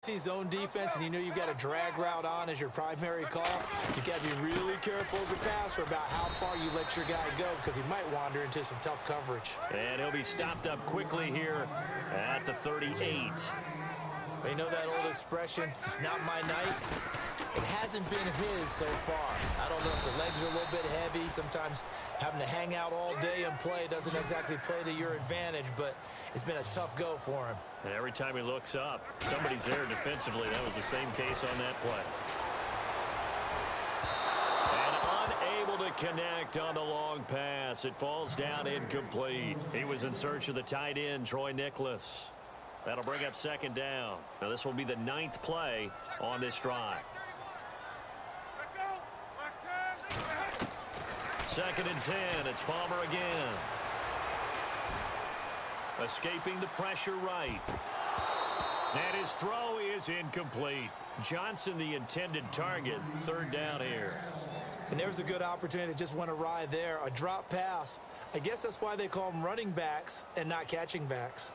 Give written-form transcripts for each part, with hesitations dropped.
See zone defense and you know you've got a drag route on as your primary call, you got to be really careful as a passer about how far you let your guy go because he might wander into some tough coverage. And he'll be stopped up quickly here at the 38. You know that old expression, it's not my night? It hasn't been his so far. I don't know if the legs are a little bit heavy. Sometimes having to hang out all day and play doesn't exactly play to your advantage, but it's been a tough go for him. And every time he looks up, somebody's there defensively. That was the same case on that play. And unable to connect on the long pass. It falls down incomplete. He was in search of the tight end, Troy Nicholas. That'll bring up second down. Now this will be the 9th play on this drive. 2nd and 10. It's Palmer again. Escaping the pressure right. And his throw is incomplete. Johnson, the intended target. 3rd down here. And there's a good opportunity to just went awry there. A drop pass. I guess that's why they call them running backs and not catching backs.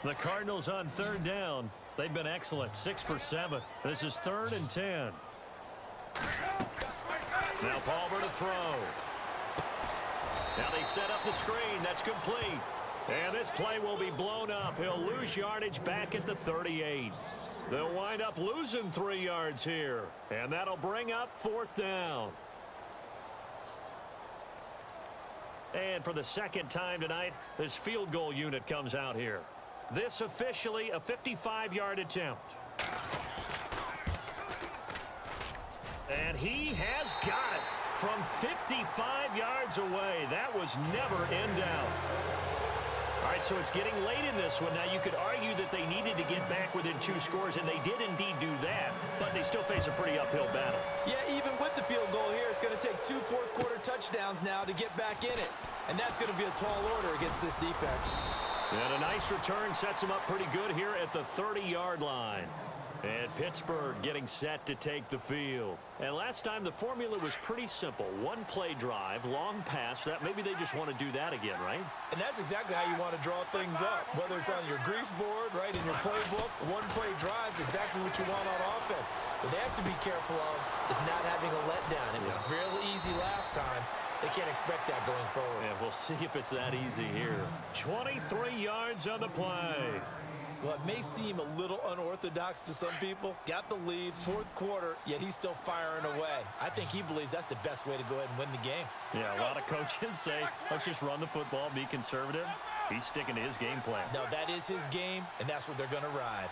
The Cardinals on 3rd down. They've been excellent. 6 for 7. This is 3rd and 10. Now Palmer to throw. Now they set up the screen. That's complete. And this play will be blown up. He'll lose yardage back at the 38. They'll wind up losing 3 yards here. And that'll bring up 4th down. And for the 2nd time tonight, this field goal unit comes out here. This officially a 55-yard attempt. And he has got it from 55 yards away. That was never in doubt. All right, so it's getting late in this one. Now, you could argue that they needed to get back within 2 scores, and they did indeed do that, but they still face a pretty uphill battle. Yeah, even with the field goal here, it's going to take 2 fourth-quarter touchdowns now to get back in it. And that's going to be a tall order against this defense. And a nice return sets him up pretty good here at the 30-yard line. And Pittsburgh getting set to take the field. And last time the formula was pretty simple. 1-play drive, long pass. That maybe they just want to do that again, right? And that's exactly how you want to draw things up. Whether it's on your grease board, right, in your playbook, 1-play drive's exactly what you want on offense. What they have to be careful of is not having a letdown. It was real easy last time. They can't expect that going forward. Yeah, we'll see if it's that easy here. 23 yards on the play. Well, it may seem a little unorthodox to some people. Got the lead, 4th quarter, yet he's still firing away. I think he believes that's the best way to go ahead and win the game. Yeah, a lot of coaches say, let's just run the football, be conservative. He's sticking to his game plan. No, that is his game, and that's what they're going to ride.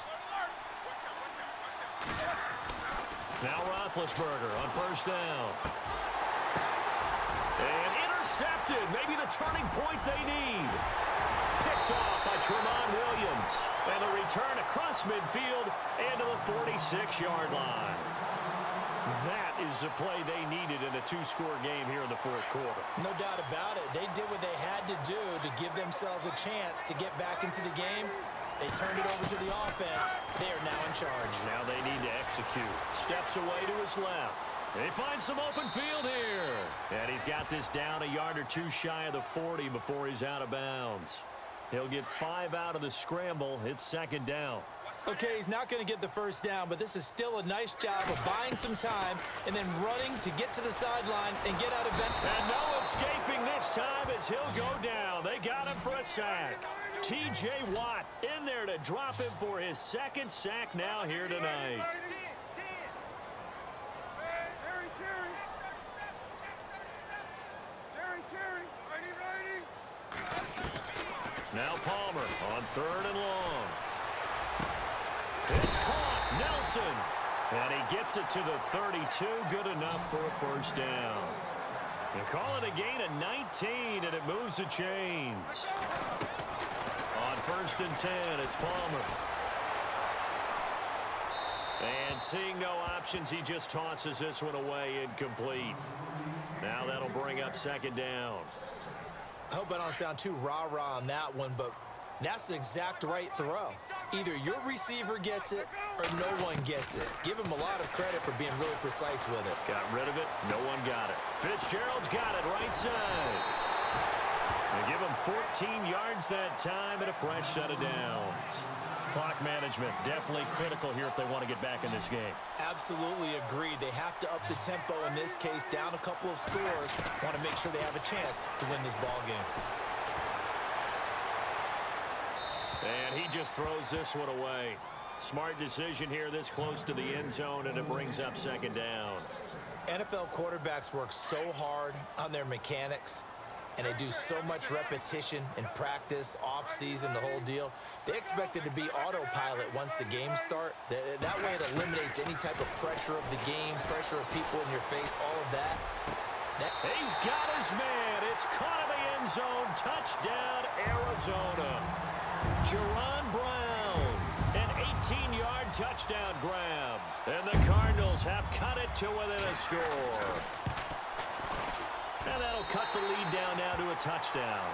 Now Roethlisberger on 1st down. And intercepted. Maybe the turning point they need. Picked off by Tremont Williams. And the return across midfield and to the 46-yard line. That is the play they needed in a 2-score game here in the 4th quarter. No doubt about it. They did what they had to do to give themselves a chance to get back into the game. They turned it over to the offense. They are now in charge. Now they need to execute. Steps away to his left. They find some open field here. And he's got this down a yard or 2 shy of the 40 before he's out of bounds. He'll get 5 out of the scramble. It's 2nd down. Okay, he's not going to get the 1st down, but this is still a nice job of buying some time and then running to get to the sideline and get out of bed. And no escaping this time as he'll go down. They got him for a sack. T.J. Watt in there to drop him for his 2nd sack now here tonight. Now Palmer on 3rd and long. It's caught. Nelson. And he gets it to the 32. Good enough for a 1st down. They call it a gain of 19, and it moves the chains. On 1st and 10, it's Palmer. And seeing no options, he just tosses this one away incomplete. Now that'll bring up 2nd down. I hope I don't sound too rah-rah on that one, but that's the exact right throw. Either your receiver gets it or no one gets it. Give him a lot of credit for being really precise with it. Got rid of it. No one got it. Fitzgerald's got it right side. They give him 14 yards that time and a fresh set of downs. Clock management, definitely critical here if they want to get back in this game. Absolutely agreed. They have to up the tempo in this case, down a couple of scores. Want to make sure they have a chance to win this ball game. And he just throws this one away. Smart decision here this close to the end zone, and it brings up second down. NFL quarterbacks work so hard on their mechanics, and they do so much repetition in practice, off-season, the whole deal. They expect it to be autopilot once the games start. That way it eliminates any type of pressure of the game, pressure of people in your face, all of that. He's got his man. It's caught in the end zone. Touchdown, Arizona. Jerron Brown, an 18-yard touchdown grab. And the Cardinals have cut it to within a score. And that'll cut the lead down now to a touchdown.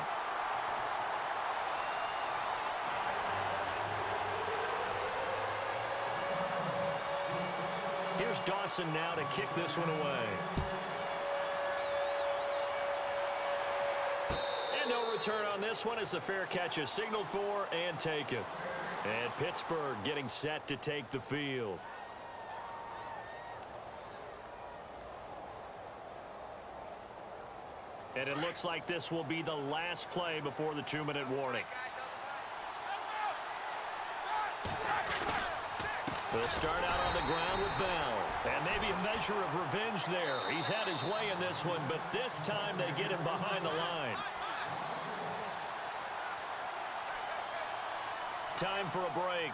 Here's Dawson now to kick this one away. And no return on this one as the fair catch is signaled for and taken. And Pittsburgh getting set to take the field. And it looks like this will be the last play before the 2-minute warning. They'll start out on the ground with Bell. And maybe a measure of revenge there. He's had his way in this one, but this time they get him behind the line. Time for a break.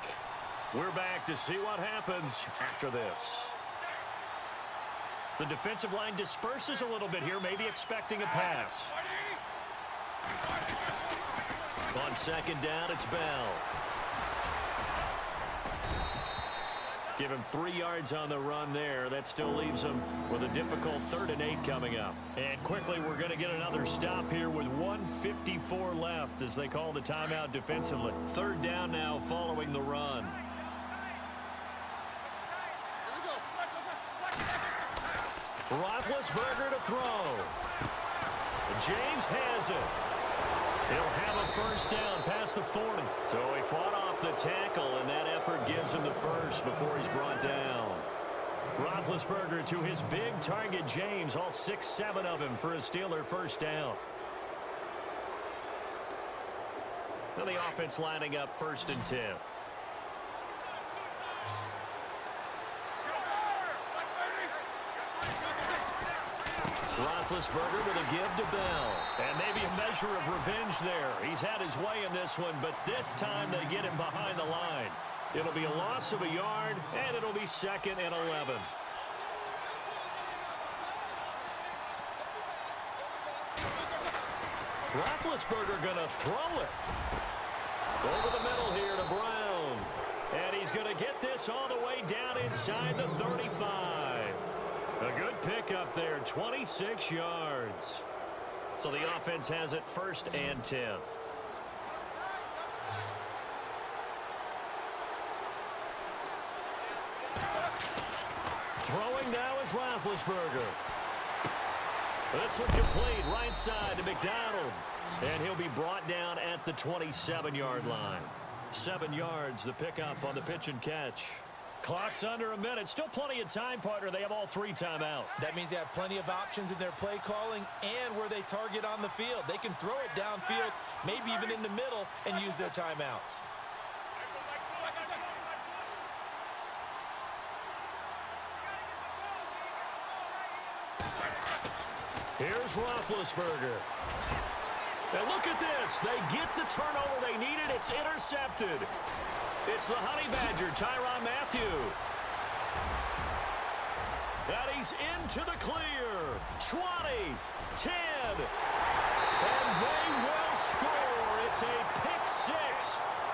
We're back to see what happens after this. The defensive line disperses a little bit here, maybe expecting a pass. On second down, it's Bell. Give him 3 yards on the run there. That still leaves him with a difficult 3rd and 8 coming up. And quickly, we're going to get another stop here with 1:54 left as they call the timeout defensively. 3rd down now following the run. Roethlisberger to throw. James has it. He'll have a first down past the 40. So he fought off the tackle, and that effort gives him the first before he's brought down. Roethlisberger to his big target, James, all 6-7 of him for a Steeler first down. Now the offense lining up 1st and 10. Roethlisberger with a give to Bell. And maybe a measure of revenge there. He's had his way in this one, but this time they get him behind the line. It'll be a loss of a yard, and it'll be 2nd and 11. Roethlisberger going to throw it. Over the middle here to Brown. And he's going to get this all the way down inside the 35. A good pickup there, 26 yards. So the offense has it 1st and 10. Throwing now is Roethlisberger. This one complete, right side to McDonald. And he'll be brought down at the 27-yard line. 7 yards, the pickup on the pitch and catch. Clock's under a minute. Still plenty of time, partner. They have all 3 timeout. That means they have plenty of options in their play calling and where they target on the field. They can throw it downfield, maybe even in the middle, and use their timeouts. Here's Roethlisberger. And look at this. They get the turnover they needed. It's intercepted. It's the Honey Badger, Tyrann Mathieu. And he's into the clear. 20, 10. And they will score. It's a pick 6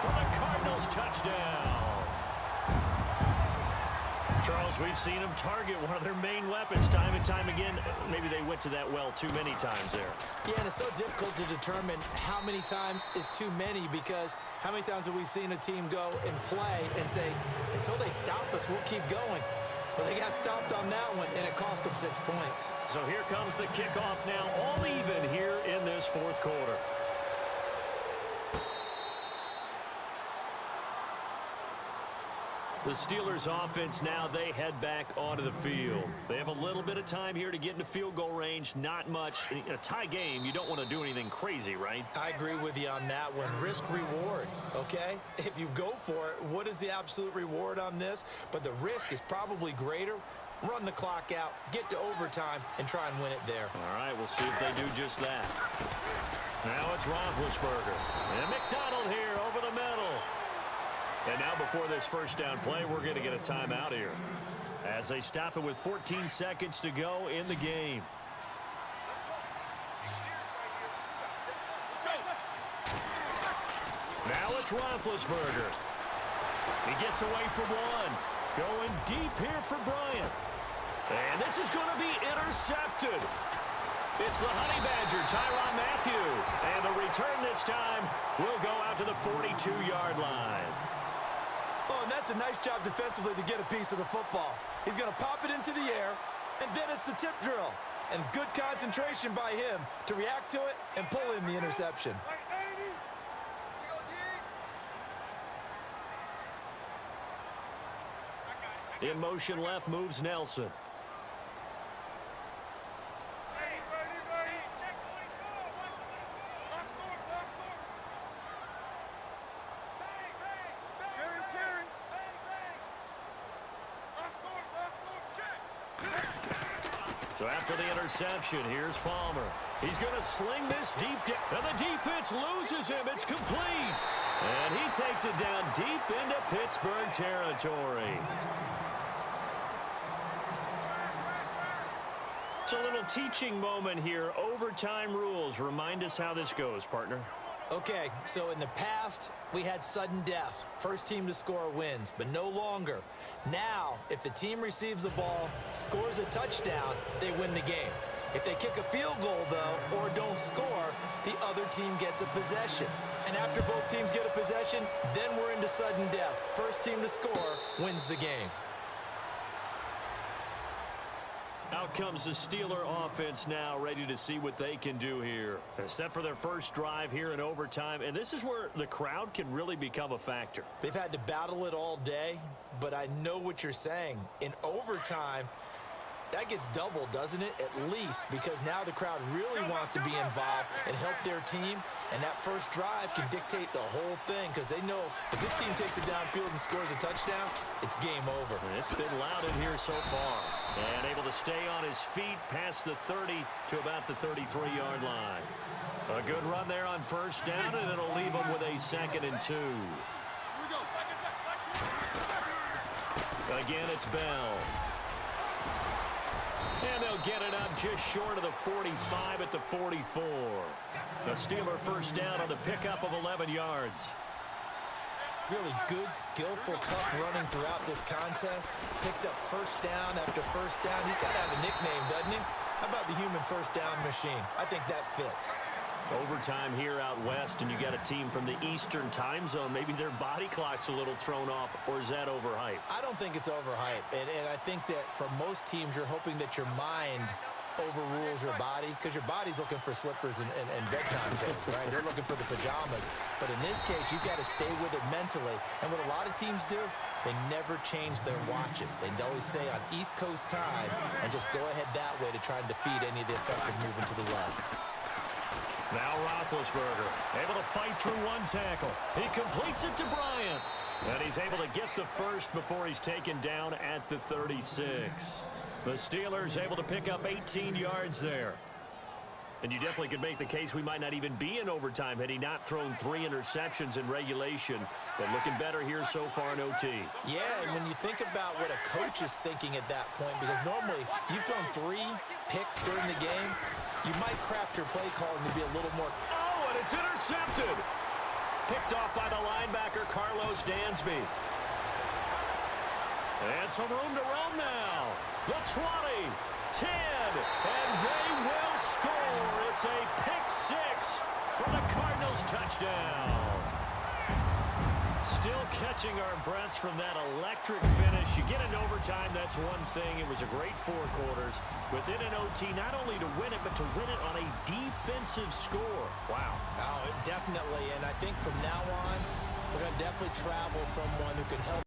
for the Cardinals touchdown. Charles, we've seen them target one of their main weapons time and time again. Maybe they went to that well too many times there. Yeah, and it's so difficult to determine how many times is too many, because how many times have we seen a team go and play and say, until they stop us, we'll keep going. But they got stopped on that one, and it cost them 6 points. So here comes the kickoff now, all even here in this 4th quarter. The Steelers offense now, they head back onto the field. They have a little bit of time here to get into field goal range. Not much. In a tie game, you don't want to do anything crazy, right? I agree with you on that one. Risk reward, okay? If you go for it, what is the absolute reward on this? But the risk is probably greater. Run the clock out, get to overtime, and try and win it there. All right, we'll see if they do just that. Now it's Roethlisberger. And McDonald here over the middle. And now before this first down play, we're going to get a timeout here as they stop it with 14 seconds to go in the game. Now it's Roethlisberger. He gets away from one. Going deep here for Bryant. And this is going to be intercepted. It's the Honey Badger, Tyrann Mathieu. And the return this time will go out to the 42-yard line. Oh, and that's a nice job defensively to get a piece of the football. He's going to pop it into the air, and then it's the tip drill. And good concentration by him to react to it and pull in the interception. In motion left moves Nelson. So after the interception, here's Palmer. He's going to sling this deep and the defense loses him. It's complete. And he takes it down deep into Pittsburgh territory. It's a little teaching moment here. Overtime rules. Remind us how this goes, partner. Okay, so in the past, we had sudden death. First team to score wins, but no longer. Now, if the team receives the ball, scores a touchdown, they win the game. If they kick a field goal, though, or don't score, the other team gets a possession. And after both teams get a possession, then we're into sudden death. First team to score wins the game. Out comes the Steeler offense now, ready to see what they can do here. Set for their first drive here in overtime, and this is where the crowd can really become a factor. They've had to battle it all day, but I know what you're saying. In overtime, that gets doubled, doesn't it? At least, because now the crowd really wants to be involved and help their team, and that first drive can dictate the whole thing because they know if this team takes it downfield and scores a touchdown, it's game over. It's been loud in here so far. And able to stay on his feet past the 30 to about the 33-yard line. A good run there on first down, and it'll leave him with a 2nd and 2. Again, it's Bell. And they'll get it up just short of the 45 at the 44. The Steeler first down on the pickup of 11 yards. Really good, skillful, tough running throughout this contest. Picked up first down after first down. He's got to have a nickname, doesn't he? How about the human first down machine? I think that fits. Overtime here out west, and you got a team from the Eastern time zone. Maybe their body clock's a little thrown off, or is that overhyped? I don't think it's overhyped, and I think that for most teams, you're hoping that your mind overrules your body because your body's looking for slippers and bedtime clothes, right? They're looking for the pajamas. But in this case, you've got to stay with it mentally. And what a lot of teams do, they never change their watches. They always say on East Coast time and just go ahead that way to try and defeat any of the effects of moving to the West. Now Roethlisberger able to fight through one tackle. He completes it to Bryant. And he's able to get the first before he's taken down at the 36. The Steelers able to pick up 18 yards there. And you definitely could make the case we might not even be in overtime had he not thrown 3 interceptions in regulation. But looking better here so far in OT. Yeah, and when you think about what a coach is thinking at that point, because normally you've thrown 3 picks during the game, you might craft your play calling to be a little more. Oh, and it's intercepted. Picked off by the linebacker, Carlos Dansby. And some room to run now. The 20, 10, and they will score. It's a pick-6 for the Cardinals touchdown. Still catching our breaths from that electric finish. You get into overtime, that's one thing. It was a great 4 quarters. Within an OT, not only to win it, but to win it on a defensive score. Wow. Oh, definitely, and I think from now on, we're going to definitely travel someone who can help